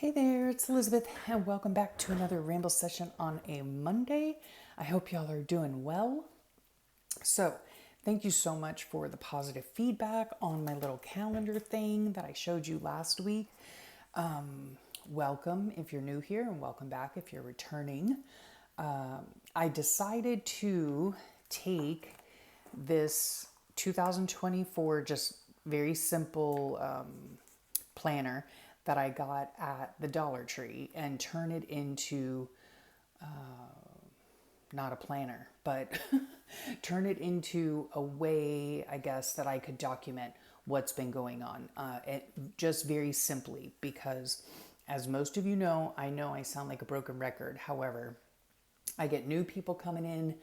Hey there, it's Elizabeth, and welcome back to another Ramble session on a Monday. I hope y'all are doing well. So, thank you so much for the positive feedback on my little calendar thing that I showed you last week. Welcome if you're new here, and welcome back if you're returning. I decided to take this 2024 just very simple planner that I got at the Dollar Tree and turn it into not a planner, but turn it into a way, I guess, that I could document what's been going on. Just very simply, because as most of you know I sound like a broken record. However, I get new people coming in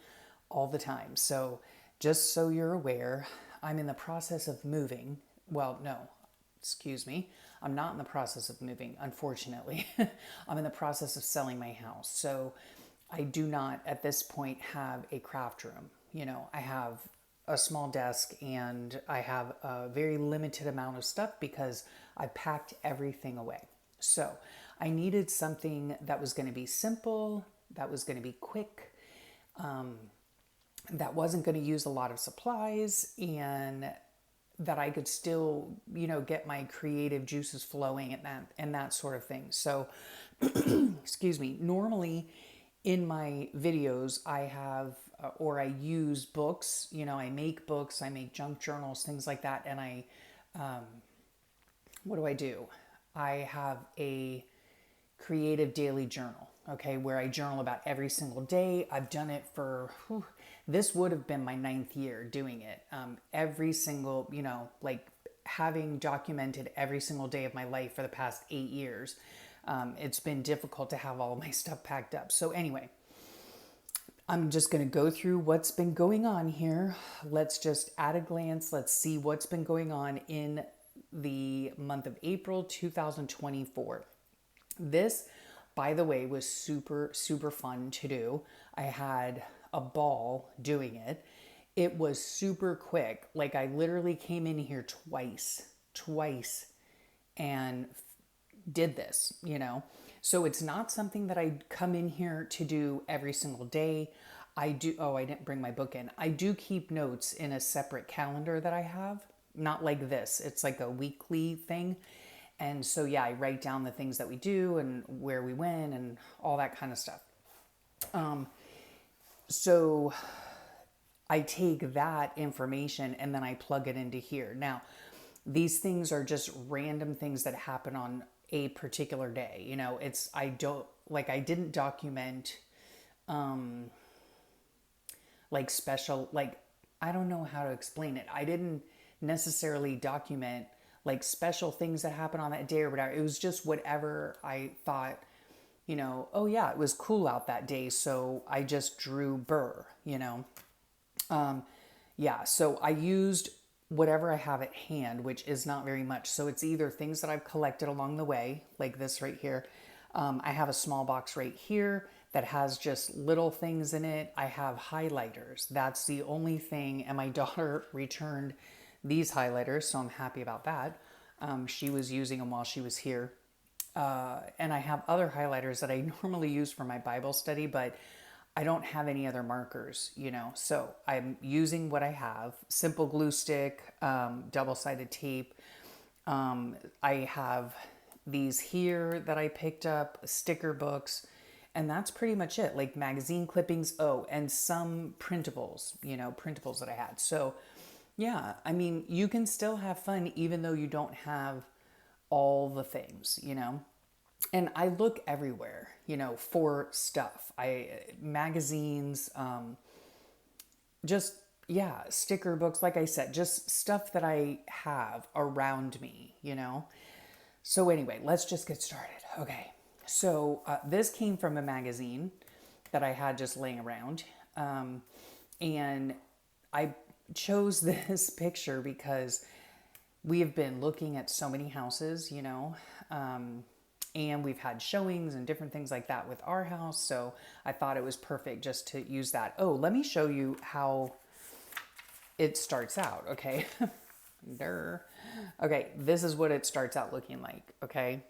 all the time. So just so you're aware, I'm in the process of moving. Well, no, excuse me. I'm not in the process of moving, unfortunately. I'm in the process of selling my house. So I do not at this point have a craft room. I have a small desk and I have a very limited amount of stuff because I packed everything away. So I needed something that was going to be simple, that was going to be quick, that wasn't going to use a lot of supplies, and that I could still, get my creative juices flowing and that sort of thing. So, excuse me, normally in my videos, I have, or I use books, I make books, I make junk journals, things like that. And what do? I have a creative daily journal, okay, where I journal about every single day. I've done it for, this would have been my 9th year doing it. Every single, like having documented every single day of my life for the past 8 years. It's been difficult to have all of my stuff packed up. So anyway, I'm just going to go through what's been going on here. Let's just at a glance, let's see what's been going on in the month of April 2024. This, by the way, was super, super fun to do. I had a ball doing it. It was super quick. Like I literally came in here twice and did this, So it's not something that I come in here to do every single day. I didn't bring my book in. I do keep notes in a separate calendar that I have. Not like this. It's like a weekly thing. And so, yeah, I write down the things that we do and where we went and all that kind of stuff. So I take that information and then I plug it into here. Now, these things are just random things that happen on a particular day. I didn't document like special, like, I don't know how to explain it. I didn't necessarily document like special things that happen on that day or whatever. It was just whatever I thought, oh yeah, it was cool out that day. So I just drew burr. Yeah, so I used whatever I have at hand, which is not very much. So it's either things that I've collected along the way, like this right here. I have a small box right here that has just little things in it. I have highlighters. That's the only thing. And my daughter returned these highlighters, so I'm happy about that. She was using them while she was here. And I have other highlighters that I normally use for my Bible study, but I don't have any other markers, So I'm using what I have: simple glue stick, double-sided tape. I have these here that I picked up, sticker books, and that's pretty much it. Like magazine clippings, and some printables, printables that I had. So yeah, I mean, you can still have fun even though you don't have all the things, And I look everywhere, for stuff. Magazines, just, yeah, sticker books, like I said, just stuff that I have around me, So anyway, let's just get started. Okay. So this came from a magazine that I had just laying around. And I chose this picture because we have been looking at so many houses, and we've had showings and different things like that with our house. So I thought it was perfect just to use that. Oh, let me show you how it starts out. Okay. Okay. This is what it starts out looking like. Okay.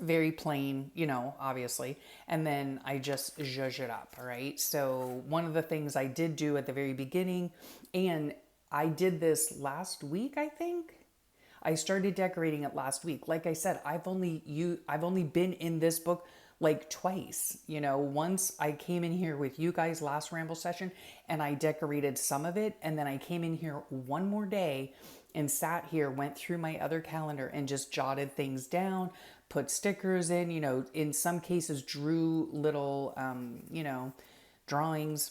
very plain, you know, obviously. And then I just zhuzh it up, all right? So one of the things I did do at the very beginning, and I did this last week, I think. I started decorating it last week. Like I said, I've only been in this book like twice. You know, once I came in here with you guys last ramble session and I decorated some of it, and then I came in here one more day and sat here, went through my other calendar and just jotted things down, put stickers in, you know, in some cases drew little you know, drawings.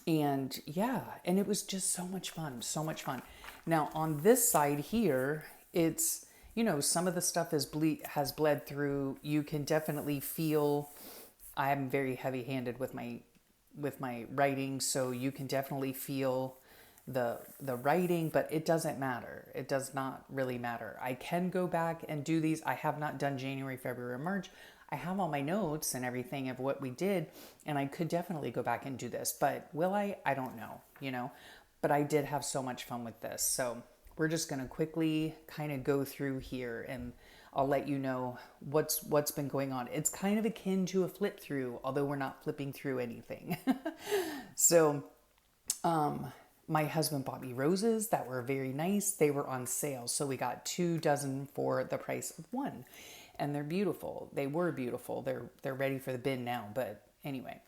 And yeah, and it was just so much fun, so much fun. Now on this side here, it's, you know, some of the stuff has bled through. You can definitely feel, I'm very heavy-handed with my writing, so you can definitely feel the writing, but it doesn't matter. It does not really matter. I can go back and do these. I have not done January, February, or March. I have all my notes and everything of what we did, and I could definitely go back and do this, but will I? I don't know, you know, but I did have so much fun with this. So we're just going to quickly kind of go through here, and I'll let you know what's been going on. It's kind of akin to a flip through, although we're not flipping through anything. So, my husband bought me roses that were very nice. They were on sale, so we got 2 dozen for the price of one. And they're beautiful. They were beautiful. They're ready for the bin now, but anyway.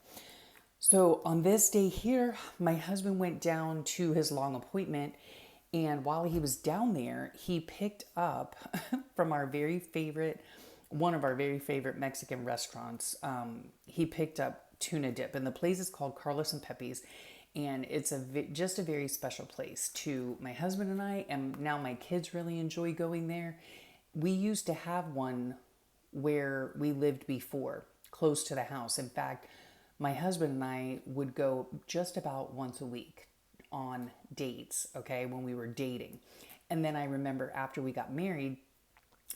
So on this day here, my husband went down to his long appointment, and while he was down there, he picked up from one of our very favorite Mexican restaurants. He picked up tuna dip, and the place is called Carlos and Pepe's, and it's just a very special place to my husband and I, and now my kids really enjoy going there. We used to have one where we lived before, close to the house. In fact, my husband and I would go just about once a week on dates, okay, when we were dating. And then I remember after we got married,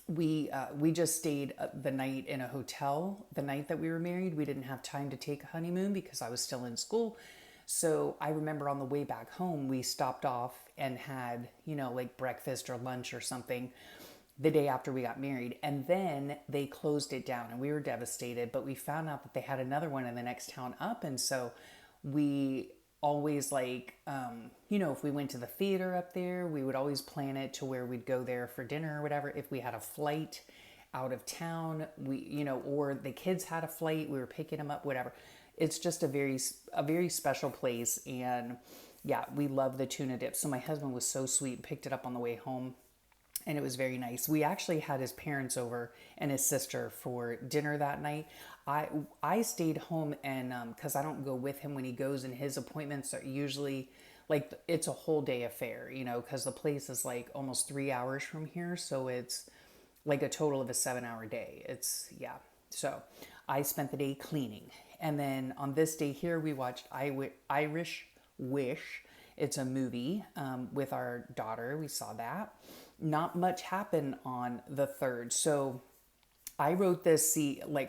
we just stayed the night in a hotel the night that we were married. We didn't have time to take a honeymoon because I was still in school. So I remember on the way back home, we stopped off and had, you know, like breakfast or lunch or something the day after we got married. And then they closed it down and we were devastated, but we found out that they had another one in the next town up. And so we always you know, if we went to the theater up there, we would always plan it to where we'd go there for dinner or whatever. If we had a flight out of town, you know, or the kids had a flight, we were picking them up, whatever. It's just a very special place. And yeah, we love the tuna dip. So my husband was so sweet and picked it up on the way home. And it was very nice. We actually had his parents over and his sister for dinner that night. I stayed home and because I don't go with him when he goes, and his appointments are usually like it's a whole day affair, you know, because the place is like almost 3 hours from here, so it's like a total of a 7-hour day. It's yeah. So I spent the day cleaning, and then on this day here we watched Irish Wish. It's a movie with our daughter. We saw that. Not much happened on the 3rd. So I wrote this,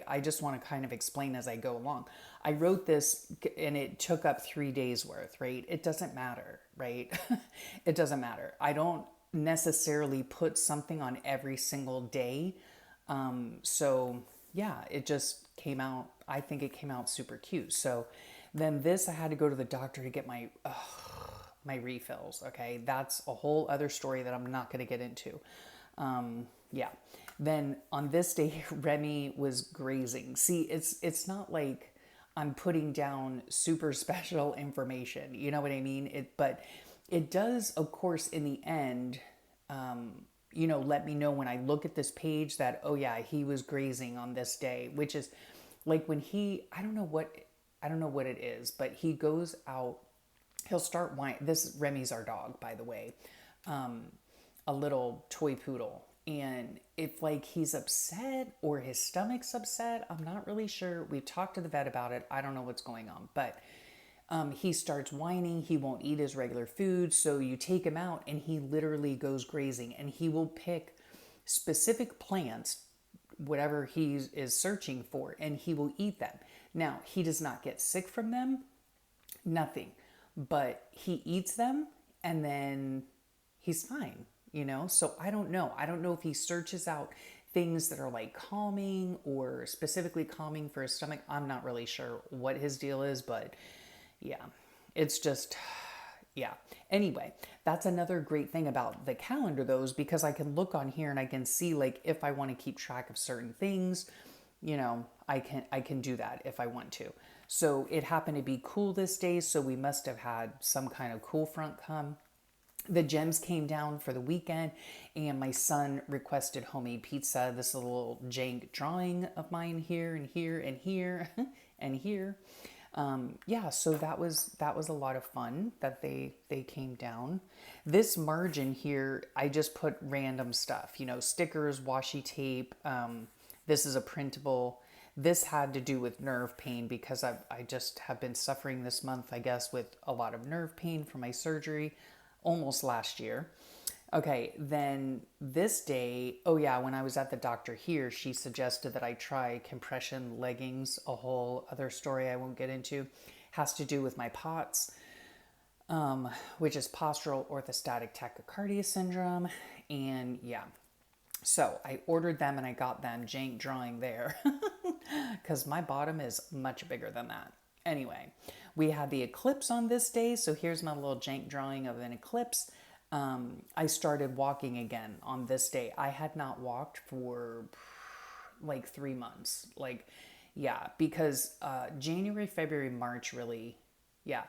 I just want to kind of explain as I go along. I wrote this and it took up 3 days worth, right? It doesn't matter, right? It doesn't matter. I don't necessarily put something on every single day. So yeah, it just came out. I think it came out super cute. So then I had to go to the doctor to get my refills. Okay. That's a whole other story that I'm not going to get into. Yeah. Then on this day, Remy was grazing. See, it's not like I'm putting down super special information. You know what I mean? But it does, of course, in the end, you know, let me know when I look at this page that, oh yeah, he was grazing on this day, which is like when I don't know what it is, but he goes out, he'll start whining. Remy's our dog, by the way, a little toy poodle. And if like he's upset or his stomach's upset, I'm not really sure. We've talked to the vet about it. I don't know what's going on, but he starts whining. He won't eat his regular food. So you take him out and he literally goes grazing, and he will pick specific plants, whatever he is searching for, and he will eat them. Now, he does not get sick from them, nothing, but he eats them and then he's fine. You know, so I don't know. I don't know if he searches out things that are like calming or specifically calming for his stomach. I'm not really sure what his deal is, but yeah, it's just, yeah. Anyway, that's another great thing about the calendar though, is because I can look on here and I can see like if I want to keep track of certain things, I can do that if I want to. So it happened to be cool this day, so we must have had some kind of cool front come. The gems came down for the weekend, and my son requested homemade pizza. This is a little jank drawing of mine here and here and here and here. Yeah, so that was a lot of fun that they came down. This margin here, I just put random stuff, stickers, washi tape. This is a printable. This had to do with nerve pain because I just have been suffering this month, I guess, with a lot of nerve pain from my surgery almost last year. Okay, then this day, oh yeah, when I was at the doctor here, she suggested that I try compression leggings, a whole other story I won't get into. Has to do with my POTS, which is postural orthostatic tachycardia syndrome. And yeah, so I ordered them and I got them, jank drawing there, because my bottom is much bigger than that. Anyway, we had the eclipse on this day, so here's my little jank drawing of an eclipse. I started walking again on this day. I had not walked for like 3 months. Like, yeah, because January, February, March really, yeah.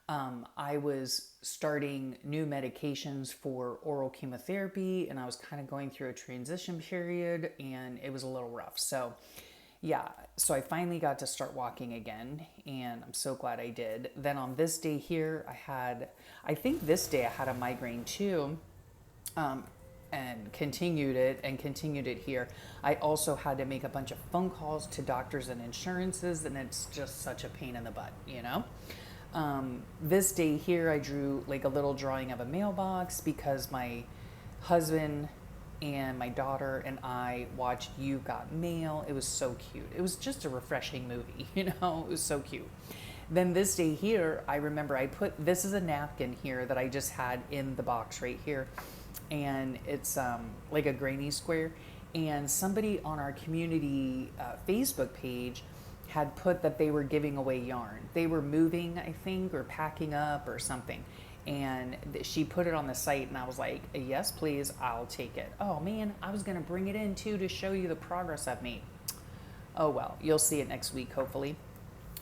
I was starting new medications for oral chemotherapy, and I was kind of going through a transition period, and it was a little rough. So yeah, so I finally got to start walking again, and I'm so glad I did. Then on this day here, I think this day I had a migraine too, and continued it here. I also had to make a bunch of phone calls to doctors and insurances, and it's just such a pain in the butt. This day here, I drew like a little drawing of a mailbox because my husband and my daughter and I watched You Got Mail. It was so cute. It was just a refreshing movie, It was so cute. Then this day here, I remember this is a napkin here that I just had in the box right here. And it's like a granny square. And somebody on our community Facebook page had put that they were giving away yarn. They were moving, I think, or packing up or something. And she put it on the site, and I was like, yes, please, I'll take it. Oh man, I was gonna bring it in too to show you the progress I've made. Oh well, you'll see it next week, hopefully.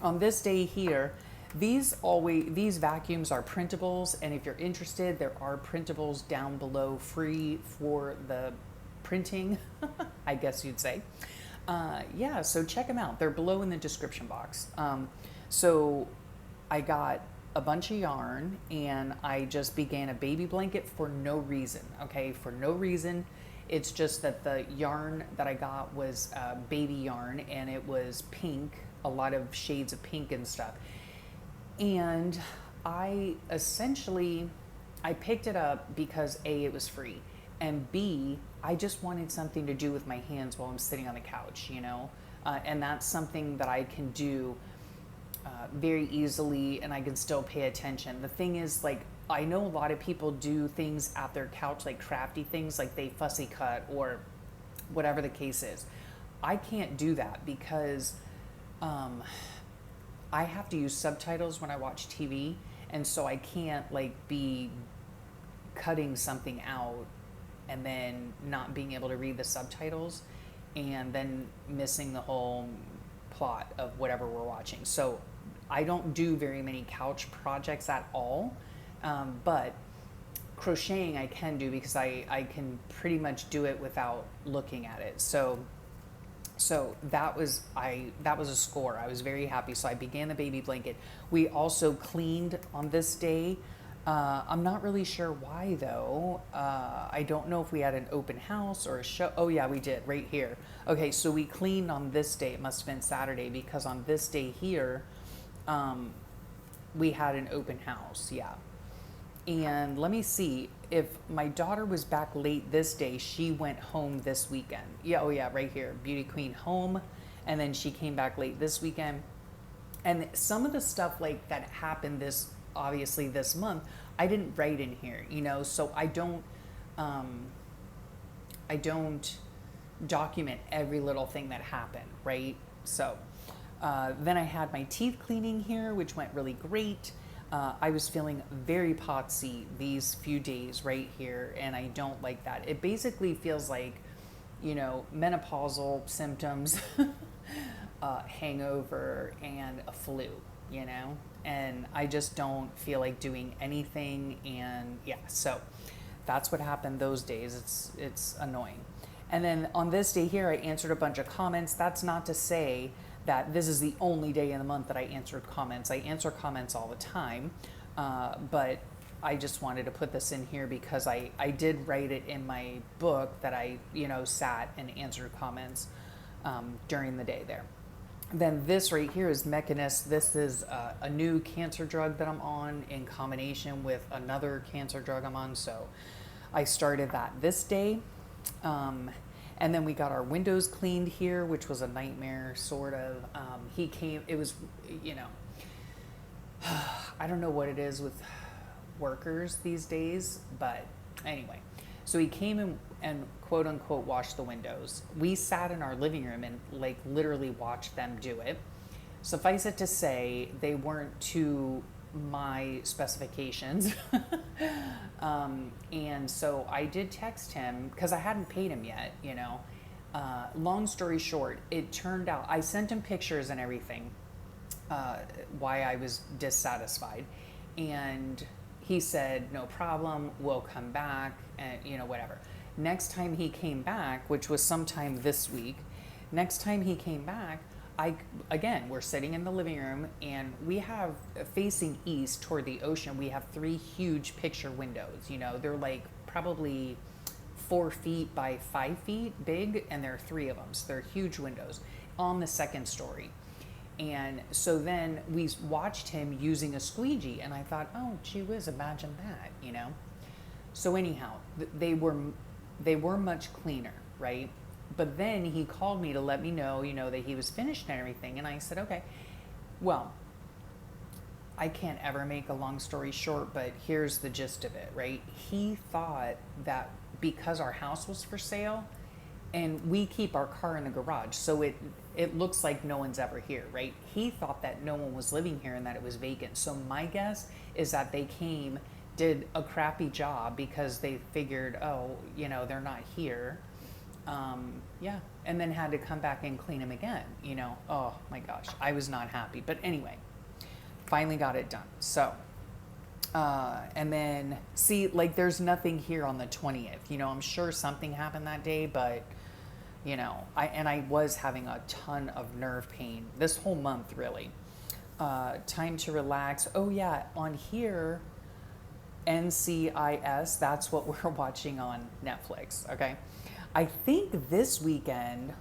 On this day here, these vacuums are printables, and if you're interested, there are printables down below free for the printing, I guess you'd say. Yeah, so check them out. They're below in the description box. So I got a bunch of yarn, and I just began a baby blanket for no reason, okay? For no reason. It's just that the yarn that I got was baby yarn, and it was pink, a lot of shades of pink and stuff. And I picked it up because A, it was free, and B, I just wanted something to do with my hands while I'm sitting on the couch, and that's something that I can do very easily, and I can still pay attention. The thing is, like, I know a lot of people do things at their couch, like crafty things, like they fussy cut or whatever the case is. I can't do that because I have to use subtitles when I watch TV, and so I can't like be cutting something out and then not being able to read the subtitles and then missing the whole plot of whatever we're watching. So I don't do very many couch projects at all, but crocheting I can do because I can pretty much do it without looking at it. So that was a score. I was very happy. So I began the baby blanket. We also cleaned on this day. I'm not really sure why though. I don't know if we had an open house or a show. Oh yeah, we did right here. Okay, so we cleaned on this day. It must have been Saturday because on this day here, we had an open house. Yeah. And let me see, if my daughter was back late this day, she went home this weekend. Yeah, oh yeah, right here, Beauty Queen home. And then she came back late this weekend. And some of the stuff like that happened obviously this month, I didn't write in here, so I don't document every little thing that happened, right? So then I had my teeth cleaning here, which went really great. I was feeling very potsy these few days right here, and I don't like that. It basically feels like, menopausal symptoms, hangover, and a flu, and I just don't feel like doing anything. And yeah, so that's what happened those days. It's annoying. And then on this day here, I answered a bunch of comments. That's not to say that this is the only day in the month that I answered comments. I answer comments all the time, but I just wanted to put this in here because I did write it in my book that I, sat and answered comments during the day there. Then this right here is Mechanist. This is a new cancer drug that I'm on in combination with another cancer drug I'm on. So I started that this day. And then we got our windows cleaned here, which was a nightmare, sort of. He came, it was, I don't know what it is with workers these days, but anyway. So he came and quote unquote washed the windows. We sat in our living room and like literally watched them do it. Suffice it to say, they weren't to my specifications. And so I did text him because I hadn't paid him yet, long story short, it turned out I sent him pictures and everything, why I was dissatisfied. And he said, no problem, we'll come back and whatever. Next time he came back, which was sometime this week, again, we're sitting in the living room and we have, facing east toward the ocean, we have 3 huge picture windows. They're like probably 4 feet by 5 feet big, and there are 3 of them. So they're huge windows on the 2nd story. And so then we watched him using a squeegee, and I thought, oh, gee whiz, imagine that, So anyhow, they were much cleaner, right? But then he called me to let me know, that he was finished and everything. And I said, okay, well, I can't ever make a long story short, but here's the gist of it, right? He thought that because our house was for sale and we keep our car in the garage, so it looks like no one's ever here, right? He thought that no one was living here and that it was vacant. So my guess is that they came, did a crappy job because they figured, oh, they're not here. Yeah, and then had to come back and clean them again, oh my gosh, I was not happy. But anyway, finally got it done. So, and then see, like there's nothing here on the 20th, I'm sure something happened that day, but I was having a ton of nerve pain this whole month, really. Time to relax. Oh yeah, on here, NCIS, that's what we're watching on Netflix, okay? I think this weekend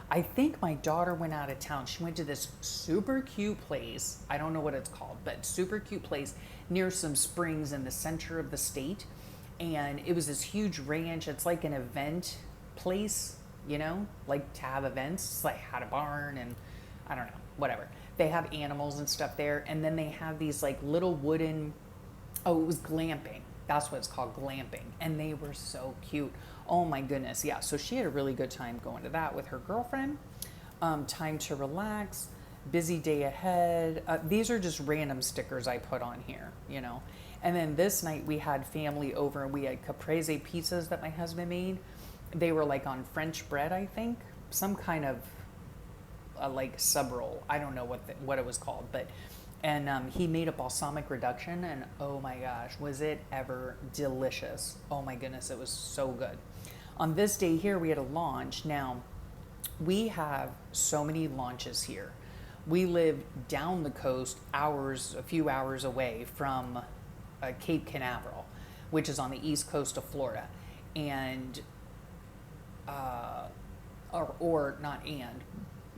I think my daughter went out of town. She went to this super cute place. I don't know what it's called, but super cute place near some springs in the center of the state. And it was this huge ranch. It's like an event place, like to have events. It's like had a barn and I don't know, whatever. They have animals and stuff there. And then they have these like little wooden, it was glamping. That's what it's called, glamping. And they were so cute. Oh my goodness. Yeah. So she had a really good time going to that with her girlfriend. Time to relax. Busy day ahead. These are just random stickers I put on here, And then this night we had family over and we had caprese pizzas that my husband made. They were like on French bread, I think. Some kind of like sub roll. I don't know what it was called, but and he made a balsamic reduction, and oh my gosh, was it ever delicious. Oh my goodness, it was so good. On this day here, we had a launch. Now, we have so many launches here. We live down the coast, a few hours away from Cape Canaveral, which is on the east coast of Florida. And,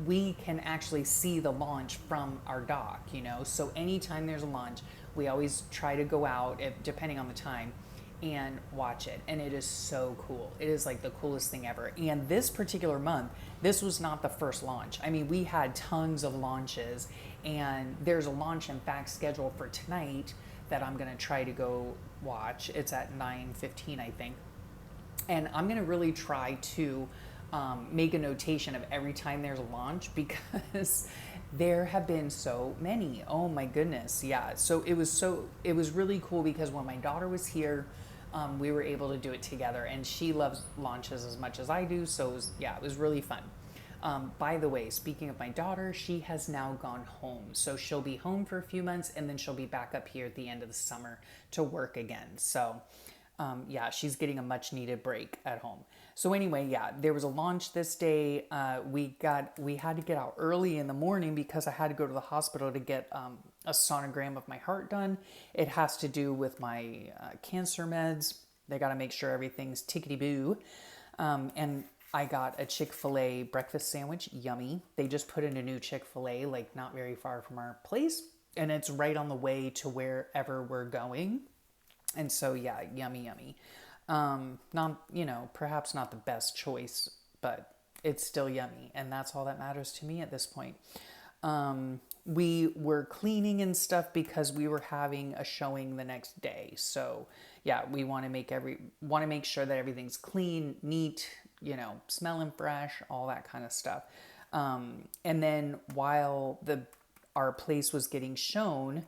we can actually see the launch from our dock, So anytime there's a launch, we always try to go out, depending on the time, and watch it. And it is so cool. It is like the coolest thing ever. And this particular month, this was not the first launch. I mean, we had tons of launches, and there's a launch, in fact, scheduled for tonight that I'm going to try to go watch. It's at 9:15, I think. And I'm going to really try to make a notation of every time there's a launch because there have been so many. Oh my goodness. Yeah. So it was really cool because when my daughter was here, we were able to do it together, and she loves launches as much as I do. So it was really fun. By the way, speaking of my daughter, she has now gone home. So she'll be home for a few months and then she'll be back up here at the end of the summer to work again. So she's getting a much needed break at home. So anyway, there was a launch this day. We had to get out early in the morning because I had to go to the hospital to get a sonogram of my heart done. It has to do with my cancer meds. They got to make sure everything's tickety-boo. And I got a Chick-fil-A breakfast sandwich, yummy. They just put in a new Chick-fil-A, like not very far from our place. And it's right on the way to wherever we're going. And so, yummy, yummy. Perhaps not the best choice, but it's still yummy. And that's all that matters to me at this point. We were cleaning and stuff because we were having a showing the next day. So we want to make sure that everything's clean, neat, smelling fresh, all that kind of stuff. And then while our place was getting shown,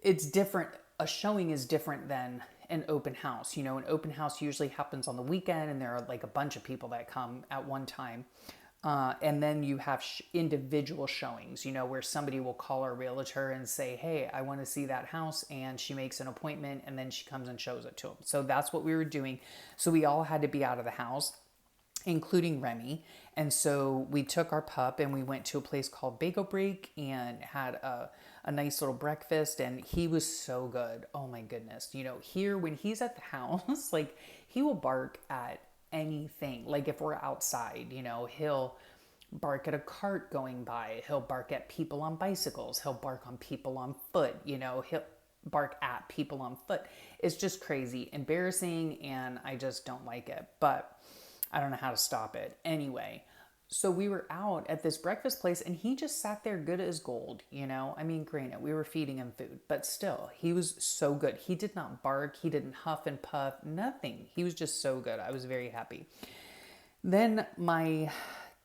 it's different. A showing is different than an open house. An open house usually happens on the weekend and there are like a bunch of people that come at one time. And then you have individual showings, where somebody will call our realtor and say, hey, I want to see that house. And she makes an appointment and then she comes and shows it to them. So that's what we were doing. So we all had to be out of the house, including Remy. And so we took our pup and we went to a place called Bagel Break and had a nice little breakfast, and he was so good. Oh my goodness. Here when he's at the house, like he will bark at anything. Like if we're outside, he'll bark at a cart going by. He'll bark at people on bicycles. He'll bark on people on foot. He'll bark at people on foot. It's just crazy, embarrassing, and I just don't like it. But I don't know how to stop it. Anyway, so we were out at this breakfast place and he just sat there good as gold, I mean, granted, we were feeding him food, but still, he was so good. He did not bark. He didn't huff and puff, nothing. He was just so good. I was very happy. Then my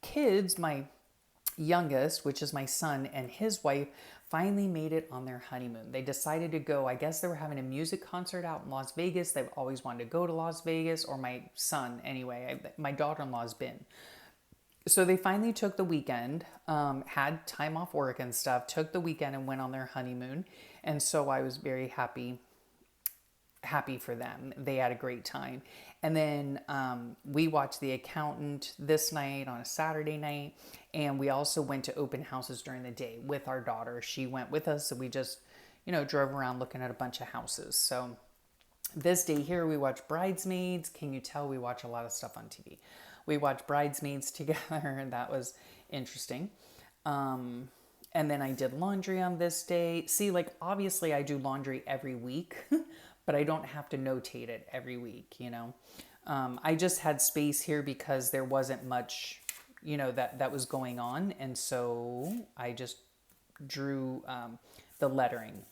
kids, my youngest, which is my son, and his wife finally made it on their honeymoon. They decided to go. I guess they were having a music concert out in Las Vegas. They've always wanted to go to Las Vegas, or my son anyway. My daughter-in-law's been. So they finally took the weekend, had time off work and stuff, took the weekend and went on their honeymoon. And so I was very happy for them. They had a great time. And then we watched The Accountant this night on a Saturday night. And we also went to open houses during the day with our daughter. She went with us. So we just, drove around looking at a bunch of houses. So this day here, we watched Bridesmaids. Can you tell we watch a lot of stuff on TV? We watched Bridesmaids together, and that was interesting. And then I did laundry on this day. See, like, obviously I do laundry every week, but I don't have to notate it every week, I just had space here because there wasn't much, that was going on. And so I just drew the lettering,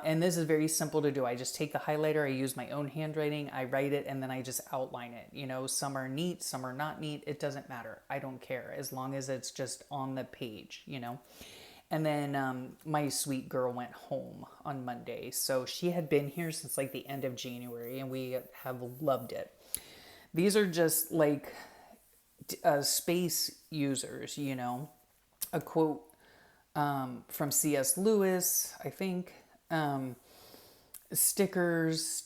and this is very simple to do. I just take the highlighter, I use my own handwriting, I write it, and then I just outline it. Some are neat, some are not neat. It doesn't matter. I don't care as long as it's just on the page, And then my sweet girl went home on Monday. So she had been here since like the end of January, and we have loved it. These are just like space users, a quote from C.S. Lewis, I think. Stickers,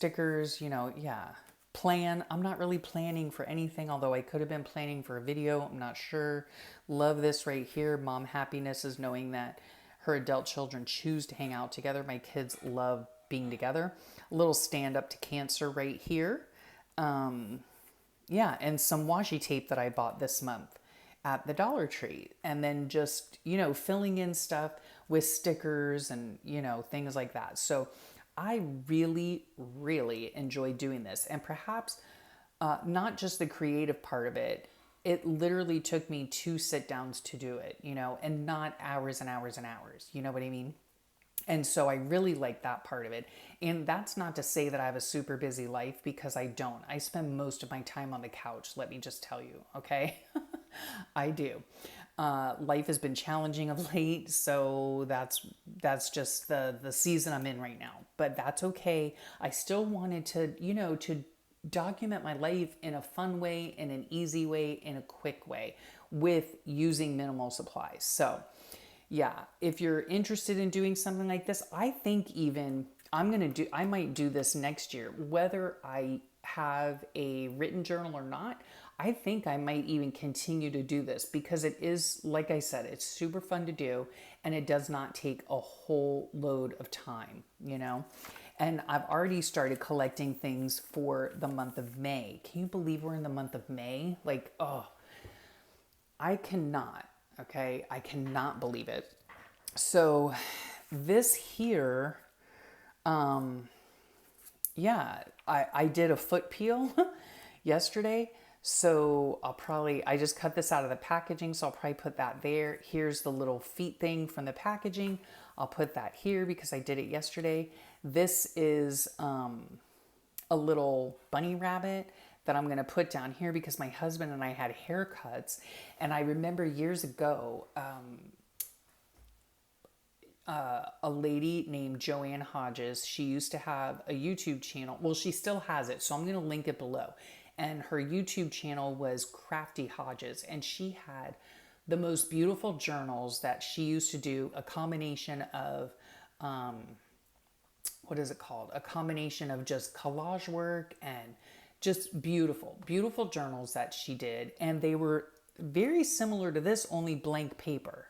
plan. I'm not really planning for anything, although I could have been planning for a video. I'm not sure. Love this right here. Mom happiness is knowing that her adult children choose to hang out together. My kids love being together. A little stand up to cancer right here. And some washi tape that I bought this month at the Dollar Tree, and then just, filling in stuff with stickers and, things like that. So I really, really enjoy doing this. And perhaps not just the creative part of it, it literally took me 2 sit downs to do it, and not hours and hours and hours. You know what I mean? And so I really like that part of it. And that's not to say that I have a super busy life, because I don't. I spend most of my time on the couch, let me just tell you, okay? I do. Life has been challenging of late, so that's just the season I'm in right now. But that's okay. I still wanted to, to document my life in a fun way, in an easy way, in a quick way, with using minimal supplies. So yeah, if you're interested in doing something like this, I think even I might do this next year, whether I have a written journal or not. I think I might even continue to do this, because it is, like I said, it's super fun to do, and it does not take a whole load of time. And I've already started collecting things for the month of May. Can you believe we're in the month of May? Like, oh, I cannot, okay? I cannot believe it. So this here, yeah, I did a foot peel yesterday. So I just cut this out of the packaging. So I'll probably put that there. Here's the little feet thing from the packaging. I'll put that here because I did it yesterday. This is a little bunny rabbit that I'm going to put down here because my husband and I had haircuts. And I remember years ago, a lady named Joanne Hodges, she used to have a YouTube channel. Well, she still has it, so I'm going to link it below. And her YouTube channel was Crafty Hodges. And she had the most beautiful journals that she used to do, a combination of, what is it called? A combination of just collage work and just beautiful, beautiful journals that she did. And they were very similar to this, only blank paper,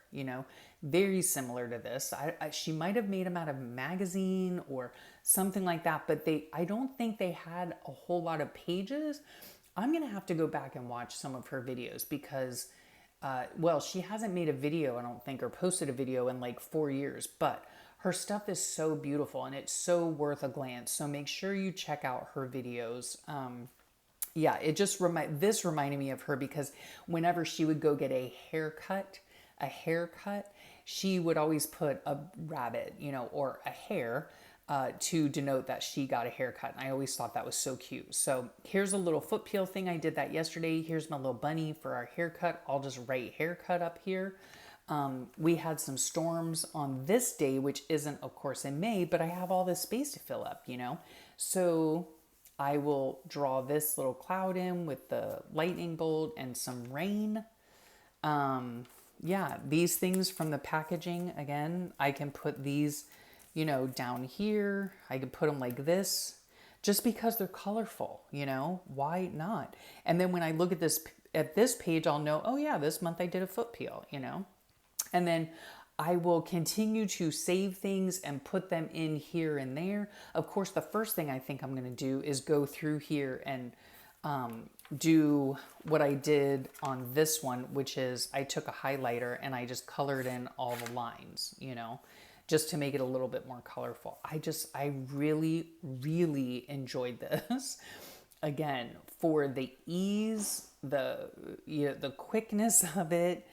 very similar to this. She might have made them out of a magazine or something like that, but I don't think they had a whole lot of pages. I'm going to have to go back and watch some of her videos because, she hasn't made a video, I don't think, or posted a video in like 4 years, but her stuff is so beautiful and it's so worth a glance. So make sure you check out her videos. Yeah, it just this reminded me of her because whenever she would go get a haircut, she would always put a rabbit, or a hare to denote that she got a haircut. And I always thought that was so cute. So here's a little foot peel thing. I did that yesterday. Here's my little bunny for our haircut. I'll just write haircut up here. We had some storms on this day, which isn't, of course, in May, but I have all this space to fill up, So I will draw this little cloud in with the lightning bolt and some rain. Yeah, these things from the packaging, again, I can put these, down here. I could put them like this just because they're colorful, why not? And then when I look at this page, I'll know, oh yeah, this month I did a foot peel, And then I will continue to save things and put them in here and there. Of course, the first thing I think I'm going to do is go through here and do what I did on this one, which is I took a highlighter and I just colored in all the lines, just to make it a little bit more colorful. I really, really enjoyed this. Again, for the ease, the quickness of it.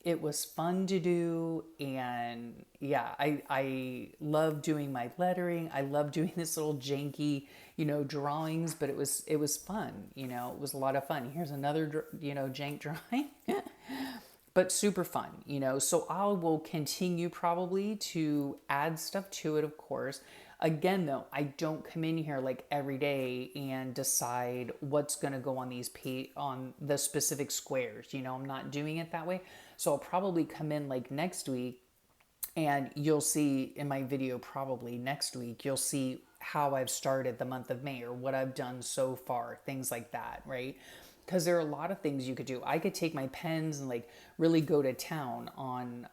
It was fun to do, and yeah, I love doing my lettering. I love doing this little janky, drawings, but it was fun, it was a lot of fun. Here's another, jank drawing, but super fun, so I will continue probably to add stuff to it, of course. Again, though, I don't come in here like every day and decide what's going to go on on the specific squares. I'm not doing it that way. So I'll probably come in like next week and you'll see in my video probably next week, you'll see how I've started the month of May or what I've done so far, things like that, right? Because there are a lot of things you could do. I could take my pens and like really go to town on,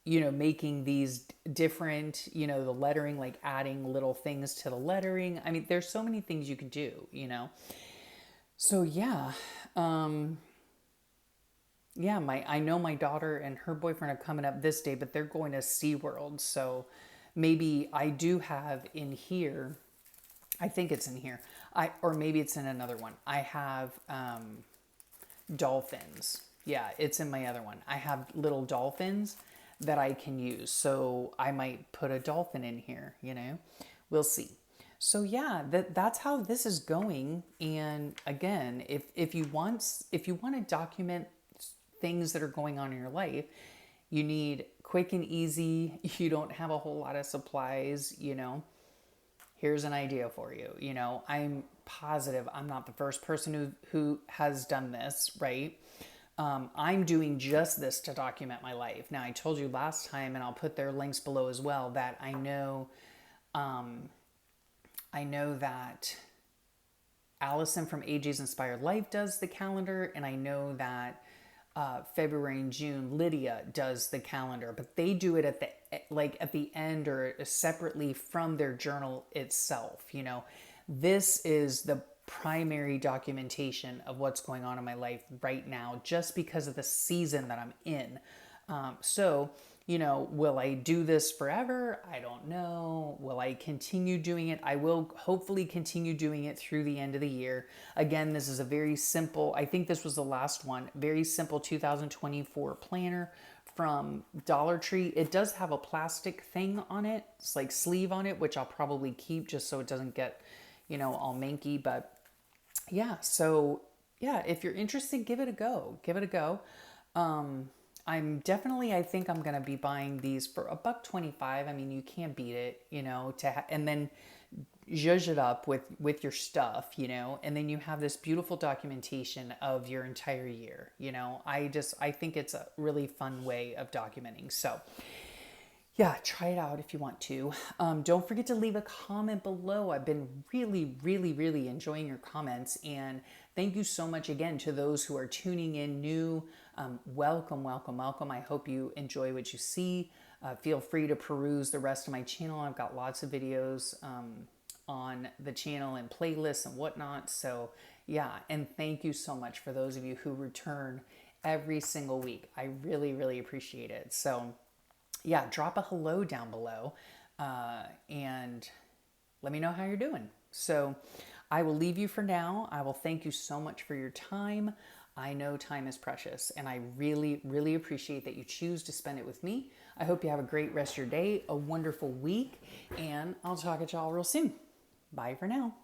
making these different, the lettering, like adding little things to the lettering. I mean, there's so many things you could do, So yeah, I know my daughter and her boyfriend are coming up this day, but they're going to SeaWorld. So maybe I do have in here, I think it's in here, or maybe it's in another one. I have dolphins. Yeah, it's in my other one. I have little dolphins that I can use. So I might put a dolphin in here, you know, we'll see. So yeah, that's how this is going. And again, if you want to document things that are going on in your life, you need quick and easy. You don't have a whole lot of supplies, you know. Here's an idea for you. You know, I'm positive I'm not the first person who has done this, right? I'm doing just this to document my life. Now, I told you last time, and I'll put their links below as well, that I know that Allison from AJ's Inspired Life does the calendar, and I know that February and June Lydia does the calendar, but they do it at the end or separately from their journal itself. You know, this is the primary documentation of what's going on in my life right now, just because of the season that I'm in. So, you know, will I do this forever? I don't know. Will I continue doing it? I will hopefully continue doing it through the end of the year. Again, this is a very simple, I think this was the last one, very simple 2024 planner from Dollar Tree. It does have a plastic thing on it. It's like sleeve on it, which I'll probably keep just so it doesn't get, you know, all manky. But yeah, so yeah, if you're interested, give it a go. Give it a go. I think I'm going to be buying these for $1.25. I mean, you can't beat it, you know, and then zhuzh it up with your stuff, you know, and then you have this beautiful documentation of your entire year. You know, I think it's a really fun way of documenting. So yeah, try it out if you want to. Don't forget to leave a comment below. I've been really, really, really enjoying your comments. And thank you so much again to those who are tuning in new. Welcome, welcome, welcome. I hope you enjoy what you see. Feel free to peruse the rest of my channel. I've got lots of videos on the channel and playlists and whatnot. So yeah, and thank you so much for those of you who return every single week. I really, really appreciate it. So yeah, drop a hello down below and let me know how you're doing. So I will leave you for now. I will thank you so much for your time. I know time is precious, and I really, really appreciate that you choose to spend it with me. I hope you have a great rest of your day, a wonderful week, and I'll talk at y'all real soon. Bye for now.